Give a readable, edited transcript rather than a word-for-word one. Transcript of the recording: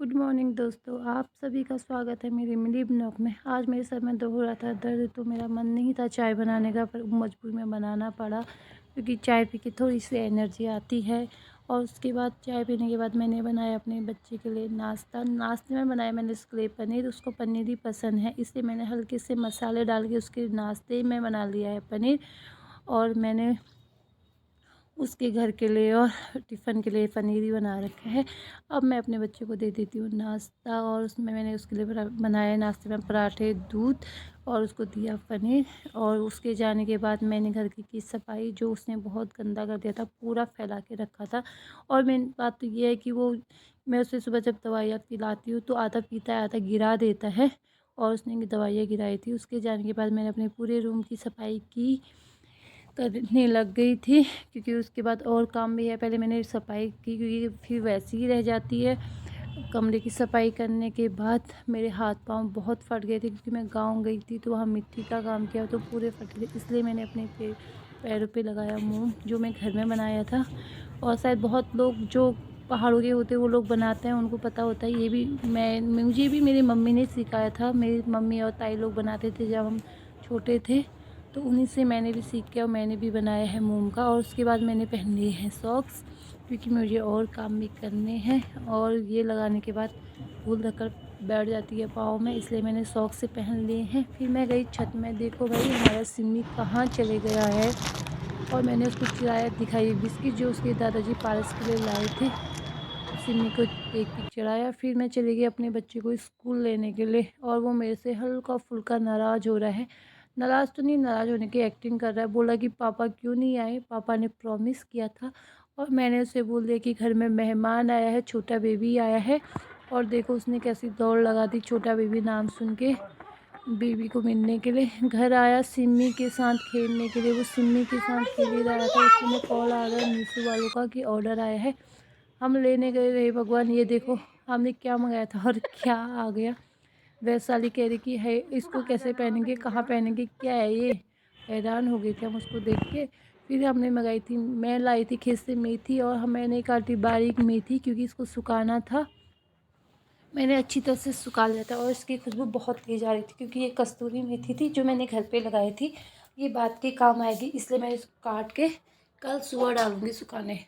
Good morning दोस्तों, आप सभी का स्वागत है मेरे मिनी ब्लॉग में। आज मेरे सर में हो रहा था दर्द, तो मेरा मन नहीं था चाय बनाने का, पर मजबूर में बनाना पड़ा क्योंकि चाय पी के थोड़ी सी एनर्जी आती है। और उसके बाद चाय पीने के बाद मैंने बनाया अपने बच्चे के लिए नाश्ता। नाश्ते में बनाया मैंने उसके लिए पनीर। उसको पनीर ही पसंद है, इसलिए मैंने हल्के से मसाले डाल के उसके नाश्ते में बना लिया है पनीर। और मैंने उसके घर के लिए और टिफ़िन के लिए पनीर ही बना रखा है। अब मैं अपने बच्चे को दे देती हूँ नाश्ता, और उसमें मैंने उसके लिए बनाया नाश्ते में पराठे, दूध, और उसको दिया पनीर। और उसके जाने के बाद मैंने घर की सफाई, जो उसने बहुत गंदा कर दिया था, पूरा फैला के रखा था। और मेन बात तो ये है कि वो, मैं उसे सुबह जब दवाइयाँ पिलाती हूँ तो आधा पीता है आधा गिरा देता है, और उसने दवाइयाँ गिराई थी। उसके जाने के बाद मैंने अपने पूरे रूम की सफाई की करने लग गई थी, क्योंकि उसके बाद और काम भी है। पहले मैंने सफाई की क्योंकि फिर वैसी ही रह जाती है। कमरे की सफाई करने के बाद मेरे हाथ पांव बहुत फट गए थे, क्योंकि मैं गांव गई थी तो वहाँ मिट्टी का काम किया तो पूरे फट गए। इसलिए मैंने अपने पैरों पे लगाया मोम, जो मैं घर में बनाया था। और शायद बहुत लोग जो पहाड़ों के होते हैं वो लोग बनाते हैं, उनको पता होता है। ये भी मुझे भी मेरी मम्मी ने सिखाया था। मेरी मम्मी और ताई लोग बनाते थे जब हम छोटे थे, तो उन्हीं से मैंने भी सीख के और मैंने भी बनाया है मोम का। और उसके बाद मैंने पहन लिए हैं सॉक्स, क्योंकि मुझे और काम भी करने हैं। और ये लगाने के बाद धूल धक्कड़ बैठ जाती है पाँव में, इसलिए मैंने सॉक्स से पहन लिए हैं। फिर मैं गई छत में। देखो भाई, हमारा सिमी कहाँ चले गया है। और मैंने उसको चिराया, दिखाई बिस्किट जो उसके दादाजी पारस के लिए लाए थे, सिमी को एक एक चढ़ाया। फिर मैं चली गई अपने बच्चे को स्कूल लेने के लिए, और वो मेरे से हल्का फुल्का नाराज़ हो रहा है। नाराज़ तो नहीं, नाराज़ होने की एक्टिंग कर रहा है। बोला कि पापा क्यों नहीं आए, पापा ने प्रॉमिस किया था। और मैंने उसे बोल दिया कि घर में मेहमान आया है, छोटा बेबी आया है। और देखो उसने कैसी दौड़ लगा दी छोटा बेबी नाम सुन के, बेबी को मिलने के लिए। घर आया सिमी के साथ खेलने के लिए, वो सिमी के साथ खेल ही रहा था। उस समय कॉल आ गया मीशो वालों का कि ऑर्डर आया है। हम लेने गए रहे, भगवान ये देखो हमने क्या मंगाया था और क्या आ गया। वैशाली कह रही कि है इसको कैसे पहनेंगे, कहाँ पहनेंगे, क्या है ये। हैरान हो गई थी हम उसको देख के। फिर हमने मंगाई थी, मैं लाई थी खेत से मेथी, और मैंने काटी बारीक मेथी, क्योंकि इसको सुखाना था। मैंने अच्छी तरह से सुखा लिया था, और इसकी खुशबू बहुत तेज़ आ रही थी, क्योंकि ये कस्तूरी मेथी थी जो मैंने घर पे लगाई थी। ये बात के काम आएगी, इसलिए मैं इसको काट के कल सुबह डालूँगी सुखाने।